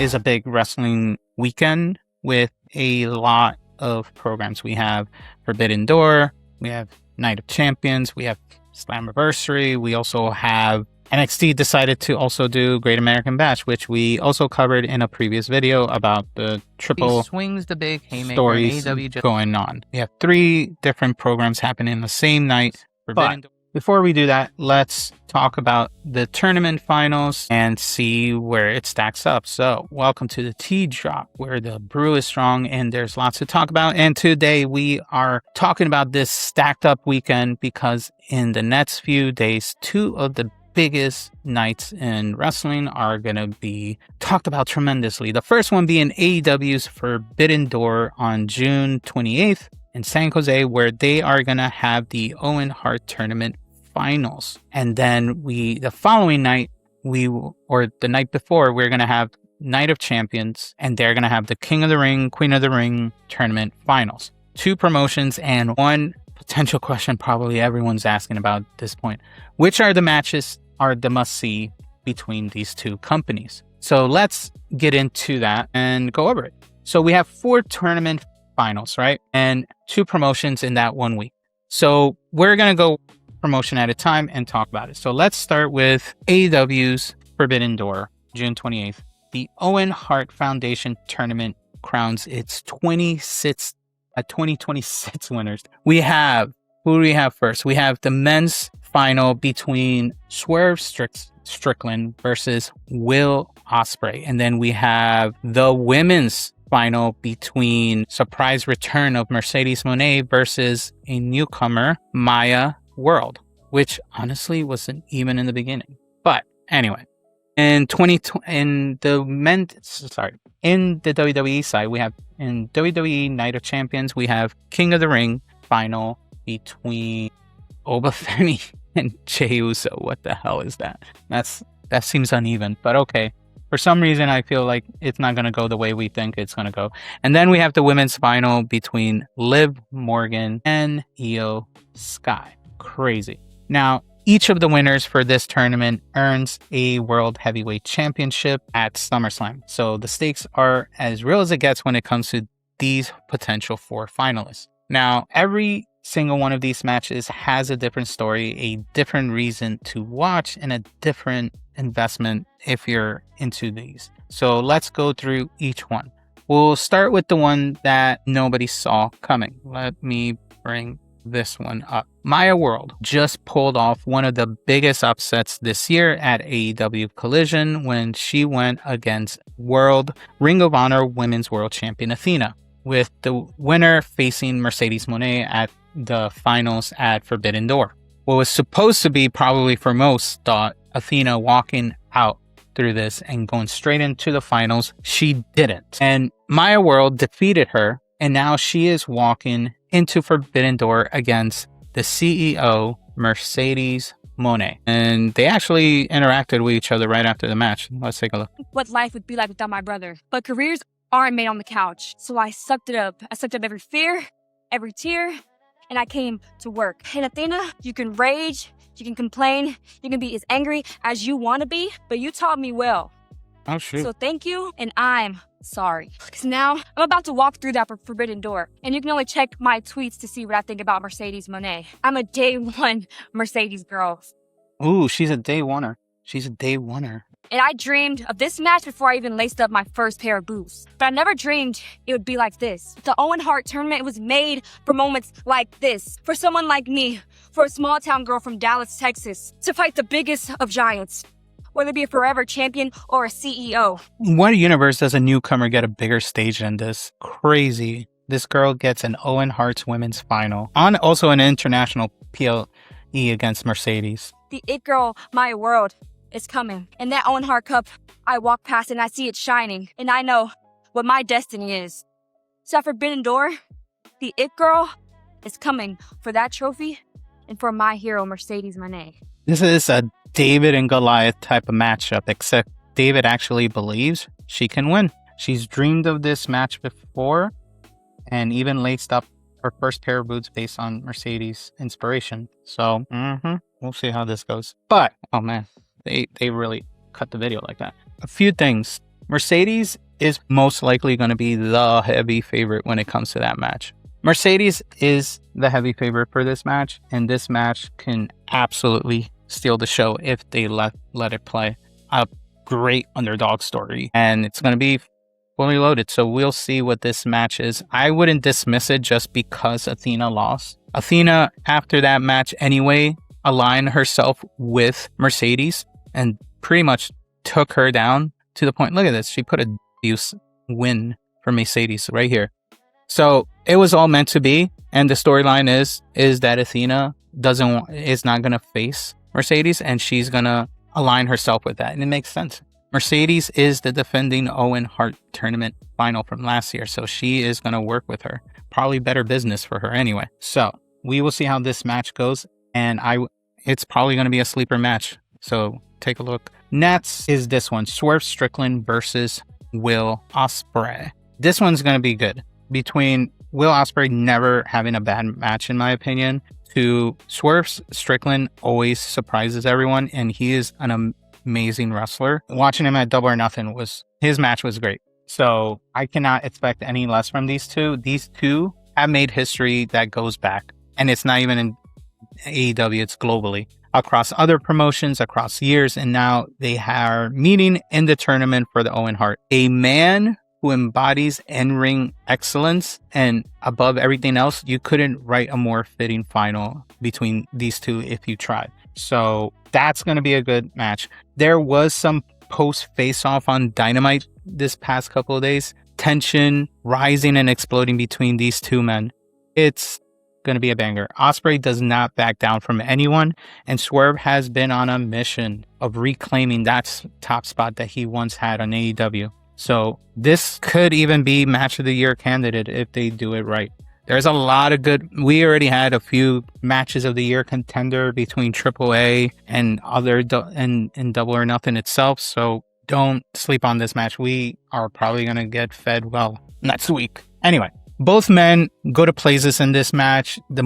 is a big wrestling weekend with a lot of programs. We have Forbidden Door, we have Night of Champions, we have Slammiversary, we also have NXT decided to also do Great American Bash, which we also covered in a previous video about the triple swings the big haymaker stories going on. We have 3 different programs happening the same night. But before we do that, let's talk about the tournament finals and see where it stacks up. So welcome to the Tea Drop, where the brew is strong and there's lots to talk about. And today we are talking about this stacked up weekend because in the next few days, 2 of the biggest nights in wrestling are going to be talked about tremendously. The first one being AEW's Forbidden Door on June 28th in San Jose, where they are going to have the Owen Hart tournament finals. And then the following night, or the night before, we're going to have Night of Champions, and they're going to have the King of the Ring, Queen of the Ring tournament finals. 2 promotions and 1 potential question probably everyone's asking about at this point. Which are the matches are the must-see between these 2 companies? So let's get into that and go over it. So we have 4 tournament finals, right? And 2 promotions in that 1 week. So we're going to go promotion at a time and talk about it. So let's start with AEW's Forbidden Door, June 28th. The Owen Hart Foundation tournament crowns its 2026 winners. Who do we have first? We have the men's final between Swerve Strickland versus Will Ospreay. And then we have the women's final between surprise return of Mercedes Moné versus a newcomer, Maya World, which honestly wasn't even in the beginning. But anyway, in the WWE side, we have in WWE Night of Champions, we have King of the Ring final between Oba Femi and Jey Uso. What the hell is that? That seems uneven, but okay. For some reason, I feel like it's not going to go the way we think it's going to go. And then we have the women's final between Liv Morgan and Io Sky. Crazy. Now, each of the winners for this tournament earns a World Heavyweight Championship at SummerSlam. So the stakes are as real as it gets when it comes to these potential 4 finalists. Now, every single one of these matches has a different story, a different reason to watch, and a different investment if you're into these. So let's go through each one. We'll start with the one that nobody saw coming. Let me bring this one up. Maya World just pulled off one of the biggest upsets this year at AEW Collision when she went against Ring of Honor Women's World Champion Athena, with the winner facing Mercedes Moné at the finals at Forbidden Door. What was supposed to be probably for most thought Athena walking out through this and going straight into the finals, she didn't. And Maya World defeated her, and now she is walking into Forbidden Door against the CEO, Mercedes Moné. And they actually interacted with each other right after the match. Let's take a look. What life would be like without my brother. But careers aren't made on the couch. So I sucked it up. I sucked up every fear, every tear, and I came to work. And Athena, you can rage, you can complain, you can be as angry as you want to be, but you taught me well. Oh, shoot. So thank you, and I'm sorry. Because now I'm about to walk through that Forbidden Door, and you can only check my tweets to see what I think about Mercedes Moné. I'm a day 1 Mercedes girl. Ooh, she's a day oneer. She's a day oneer. And I dreamed of this match before I even laced up my first pair of boots. But I never dreamed it would be like this. The Owen Hart tournament was made for moments like this. For someone like me, for a small town girl from Dallas, Texas, to fight the biggest of giants. Whether it be a forever champion or a CEO. What universe does a newcomer get a bigger stage than this? Crazy. This girl gets an Owen Hart's women's final. On also an international PLE against Mercedes. The it girl, Maya World, is coming. And that Owen Hart Cup, I walk past and I see it shining. And I know what my destiny is. So at Forbidden Door, the it girl is coming for that trophy and for my hero, Mercedes Moné. This is a David and Goliath type of matchup, except David actually believes she can win. She's dreamed of this match before and even laced up her first pair of boots based on Mercedes inspiration. So, we'll see how this goes. But, oh man, they really cut the video like that. A few things Mercedes is most likely going to be the heavy favorite when it comes to that match. Mercedes is the heavy favorite for this match, and this match can absolutely steal the show if they let it play. A great underdog story, and it's going to be fully loaded, so we'll see what this match is. I wouldn't dismiss it just because Athena lost. Athena, after that match anyway, aligned herself with Mercedes and pretty much took her down to the point. Look at this. She put a deuce win for Mercedes right here. So it was all meant to be. And the storyline is that Athena is not going to face Mercedes, and she's going to align herself with that. And it makes sense. Mercedes is the defending Owen Hart tournament final from last year. So she is going to work with her. Probably better business for her anyway. So we will see how this match goes. And it's probably going to be a sleeper match. So take a look. Next is this one. Swerve Strickland versus Will Ospreay. This one's going to be good. Between Will Ospreay never having a bad match, in my opinion, to Swerve Strickland always surprises everyone. And he is an amazing wrestler. Watching him at Double or Nothing, his match was great. So I cannot expect any less from these two. These two have made history that goes back. And it's not even in AEW, it's globally. Across other promotions, across years, and now they are meeting in the tournament for the Owen Hart. A man who embodies in-ring excellence, and above everything else, you couldn't write a more fitting final between these two if you tried. So that's going to be a good match. There was some post face-off on Dynamite this past couple of days. Tension rising and exploding between these two men. It's going to be a banger. Ospreay does not back down from anyone, and Swerve has been on a mission of reclaiming that top spot that he once had on AEW. So this could even be match of the year candidate if they do it right. There's a lot of good. We already had a few matches of the year contender between AAA and and Double or Nothing itself. So don't sleep on this match. We are probably going to get fed well next week. Anyway. Both men go to places in this match that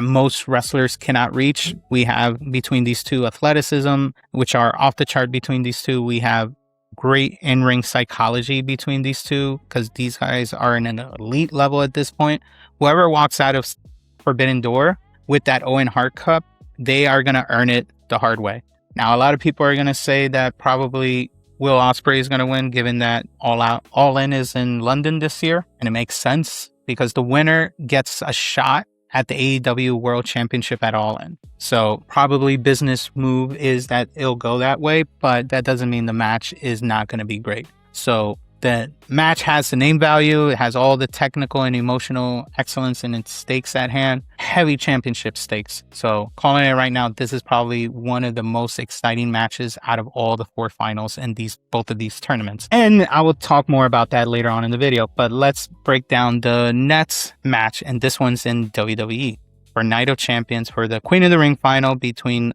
most wrestlers cannot reach. We have between these two athleticism, which are off the chart between these two. We have great in-ring psychology between these two because these guys are in an elite level at this point. Whoever walks out of Forbidden Door with that Owen Hart Cup, they are going to earn it the hard way. Now, a lot of people are going to say that probably Will Ospreay is going to win, given that All In is in London this year. And it makes sense because the winner gets a shot at the AEW World Championship at All In. So probably business move is that it'll go that way, but that doesn't mean the match is not going to be great. So the match has the name value. It has all the technical and emotional excellence and its stakes at hand. Heavy championship stakes. So calling it right now, this is probably one of the most exciting matches out of all the 4 finals in both of these tournaments. And I will talk more about that later on in the video. But let's break down the next match. And this one's in WWE for Night of Champions for the Queen of the Ring final between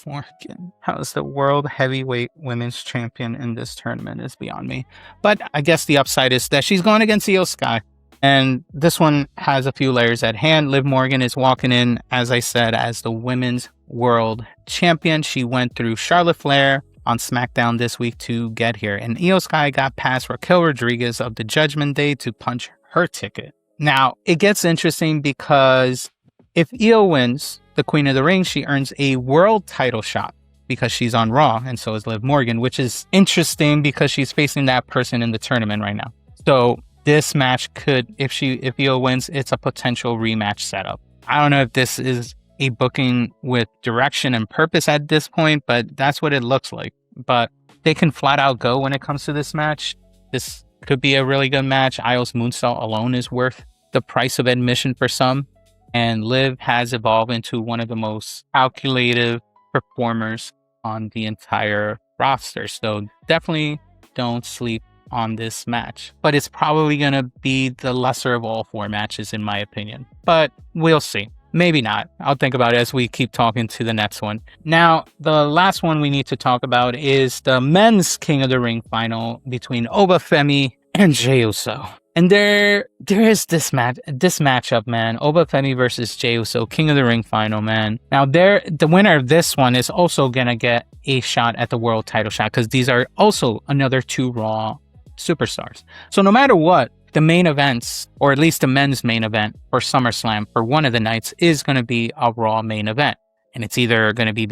Morgan. How is the world heavyweight women's champion in this tournament is beyond me. But I guess the upside is that she's going against Io Sky. And this one has a few layers at hand. Liv Morgan is walking in, as I said, as the women's world champion. She went through Charlotte Flair on SmackDown this week to get here. And Io Sky got past Raquel Rodriguez of the Judgment Day to punch her ticket. Now, it gets interesting because if Io wins the Queen of the Ring, she earns a world title shot because she's on Raw, and so is Liv Morgan, which is interesting because she's facing that person in the tournament right now. So this match could, if Io wins, it's a potential rematch setup. I don't know if this is a booking with direction and purpose at this point, but that's what it looks like. But they can flat out go when it comes to this match. This could be a really good match. Io's moonsault alone is worth the price of admission for some. And Liv has evolved into one of the most calculative performers on the entire roster. So definitely don't sleep on this match. But it's probably going to be the lesser of all 4 matches, in my opinion. But we'll see. Maybe not. I'll think about it as we keep talking to the next one. Now, the last one we need to talk about is the men's King of the Ring final between Oba Femi and Jey Uso. And there is this matchup, man. Oba Femi versus Jey Uso, King of the Ring final, man. Now, the winner of this one is also gonna get a shot at the world title shot because these are also another 2 Raw superstars. So no matter what, the main events, or at least the men's main event for SummerSlam for one of the nights, is gonna be a Raw main event. And it's either gonna be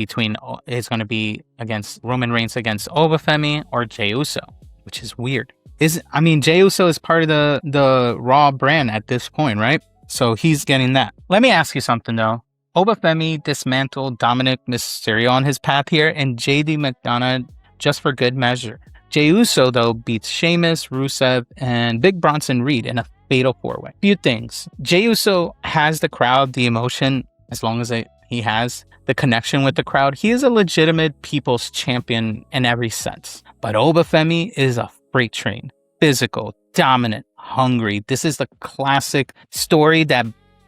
against Roman Reigns against Oba Femi or Jey Uso, which is weird. Jey Uso is part of the Raw brand at this point, right? So he's getting that. Let me ask you something, though. Oba Femi dismantled Dominic Mysterio on his path here, and JD McDonough just for good measure. Jey Uso, though, beats Sheamus, Rusev, and Big Bronson Reed in a fatal 4-way. Few things. Jey Uso has the crowd, the emotion, as long as he has the connection with the crowd. He is a legitimate people's champion in every sense. But Oba Femi is a freight train. Physical, dominant, hungry. This is the classic story that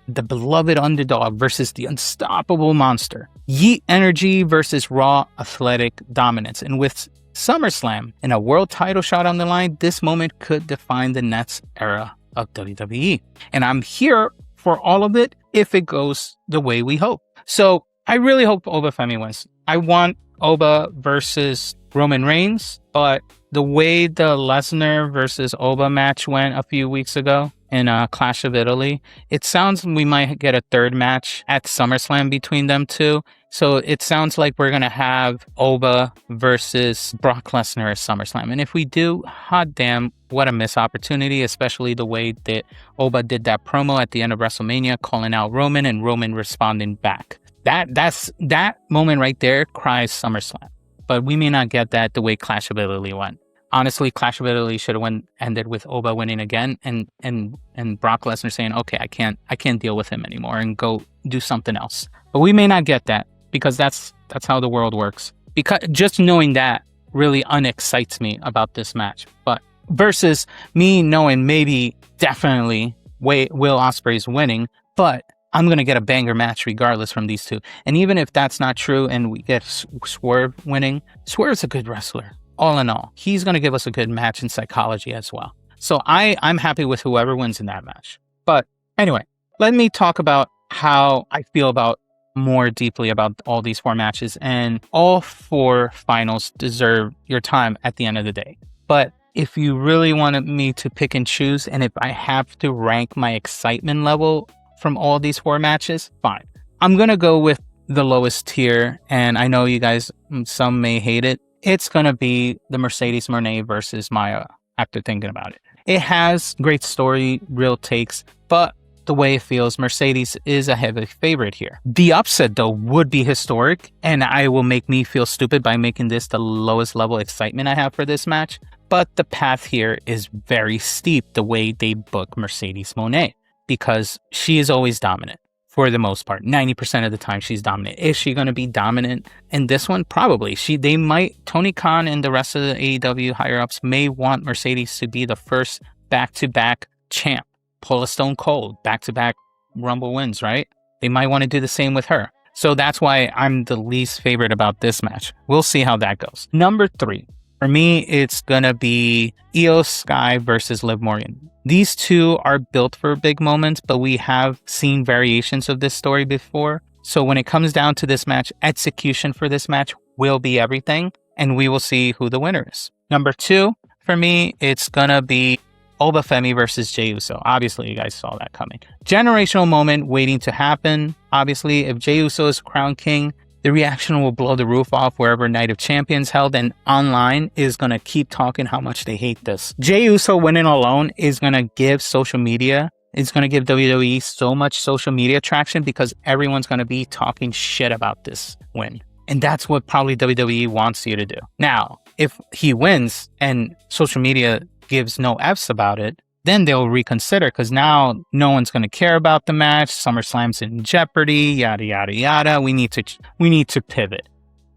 the beloved underdog versus the unstoppable monster. Yeet energy versus raw athletic dominance. And with SummerSlam and a world title shot on the line, this moment could define the next era of WWE. And I'm here for all of it if it goes the way we hope. So I really hope Oba Femi wins. I want Oba versus Roman Reigns, but the way the Lesnar versus Oba match went a few weeks ago in Clash of Italy, it sounds we might get a third match at SummerSlam between them two. So it sounds like we're going to have Oba versus Brock Lesnar at SummerSlam. And if we do, hot damn, what a missed opportunity, especially the way that Oba did that promo at the end of WrestleMania, calling out Roman and Roman responding back. That moment right there cries SummerSlam. But we may not get that the way Clash of Italy went. Honestly, Clash of Italy should have ended with Oba winning again and Brock Lesnar saying, okay, I can't deal with him anymore and go do something else. But we may not get that because that's how the world works. Because just knowing that really unexcites me about this match. But versus me knowing maybe definitely Will Ospreay's winning, but I'm going to get a banger match regardless from these two. And even if that's not true and we get Swerve winning, Swerve's a good wrestler. All in all, he's going to give us a good match in psychology as well. So I'm happy with whoever wins in that match. But anyway, let me talk about how I feel about more deeply about all these 4 matches. And all 4 finals deserve your time at the end of the day. But if you really wanted me to pick and choose, and if I have to rank my excitement level from all these 4 matches, fine. I'm going to go with the lowest tier, and I know you guys, some may hate it. It's going to be the Mercedes Moné versus Maya after thinking about it. It has great story, real takes, but the way it feels, Mercedes is a heavy favorite here. The upset, though, would be historic, and I will make me feel stupid by making this the lowest level excitement I have for this match. But the path here is very steep the way they book Mercedes Moné, because she is always dominant for the most part. 90% of the time she's dominant. Is she going to be dominant in this one? Probably. Tony Khan and the rest of the AEW higher ups may want Mercedes to be the first back-to-back champ. Pull a Stone Cold, back-to-back Rumble wins, right? They might want to do the same with her. So that's why I'm the least favorite about this match. We'll see how that goes. Number 3. For me, it's going to be Io Sky versus Liv Morgan. These two are built for big moments, but we have seen variations of this story before. So when it comes down to this match, execution for this match will be everything, and we will see who the winner is. Number 2, for me, it's going to be Oba Femi versus Jey Uso. Obviously, you guys saw that coming. Generational moment waiting to happen. Obviously, if Jey Uso is crowned king, the reaction will blow the roof off wherever Night of Champions held, and online is going to keep talking how much they hate this. Jey Uso winning alone is going to give social media, it's going to give WWE so much social media traction because everyone's going to be talking shit about this win. And that's what probably WWE wants you to do. Now, if he wins and social media gives no Fs about it, then they'll reconsider because now no one's going to care about the match. SummerSlam's in jeopardy, yada, yada, yada. We need to pivot.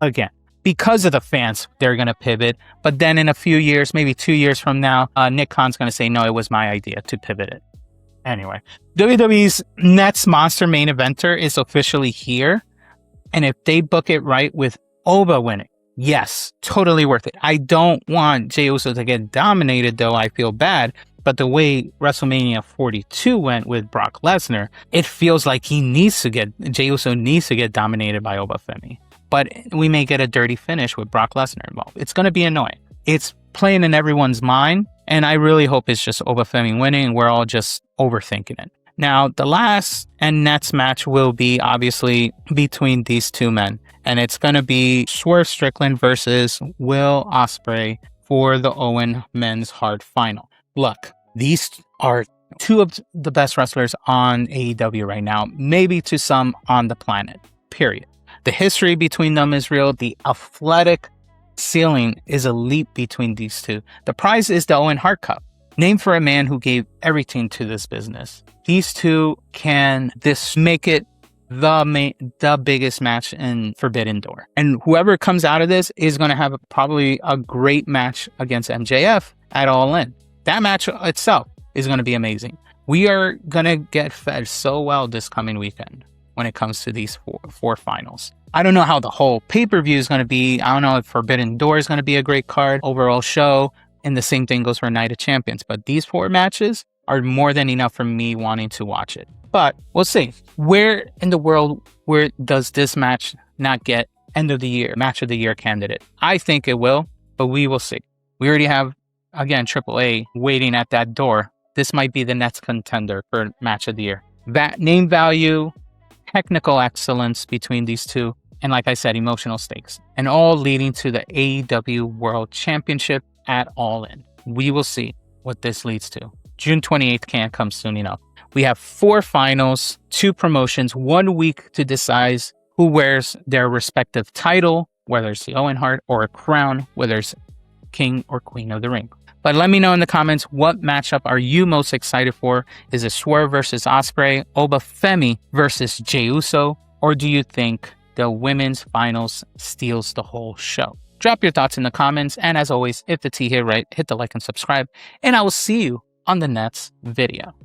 Again, because of the fans, they're going to pivot. But then in a few years, maybe 2 years from now, Nick Khan's going to say, no, it was my idea to pivot it. Anyway, WWE's next monster main eventer is officially here. And if they book it right with Oba winning, yes, totally worth it. I don't want Jey Uso to get dominated, though. I feel bad. But the way WrestleMania 42 went with Brock Lesnar, it feels like Jey Uso needs to get dominated by Oba Femi. But we may get a dirty finish with Brock Lesnar involved. It's going to be annoying. It's playing in everyone's mind, and I really hope it's just Oba Femi winning and we're all just overthinking it. Now, the last and next match will be obviously between these two men, and it's going to be Swerve Strickland versus Will Ospreay for the Owen Men's Hart Final. Look, these are two of the best wrestlers on AEW right now, maybe to some on the planet, period. The history between them is real. The athletic ceiling is a leap between these two. The prize is the Owen Hart Cup, named for a man who gave everything to this business. These two can make it the biggest match in Forbidden Door. And whoever comes out of this is going to have probably a great match against MJF at All In. That match itself is going to be amazing. We are going to get fed so well this coming weekend when it comes to these four finals. I don't know how the whole pay-per-view is going to be. I don't know if Forbidden Door is going to be a great card, overall show, and the same thing goes for Night of Champions. But these 4 matches are more than enough for me wanting to watch it. But we'll see. Where in the world does this match not get end of the year, match of the year candidate? I think it will, but we will see. We already have, again, AAA waiting at that door. This might be the next contender for match of the year. That name value, technical excellence between these two, and like I said, emotional stakes, and all leading to the AEW World Championship at All In. We will see what this leads to. June 28th can't come soon enough. We have 4 finals, 2 promotions, 1 week to decide who wears their respective title, whether it's the Owen Hart or a crown, whether it's King or Queen of the Ring. But let me know in the comments, what matchup are you most excited for? Is it Swerve versus Ospreay, Oba Femi versus Jey Uso, or do you think the women's finals steals the whole show? Drop your thoughts in the comments, and as always, if the tea hit right, hit the like and subscribe, and I will see you on the next video.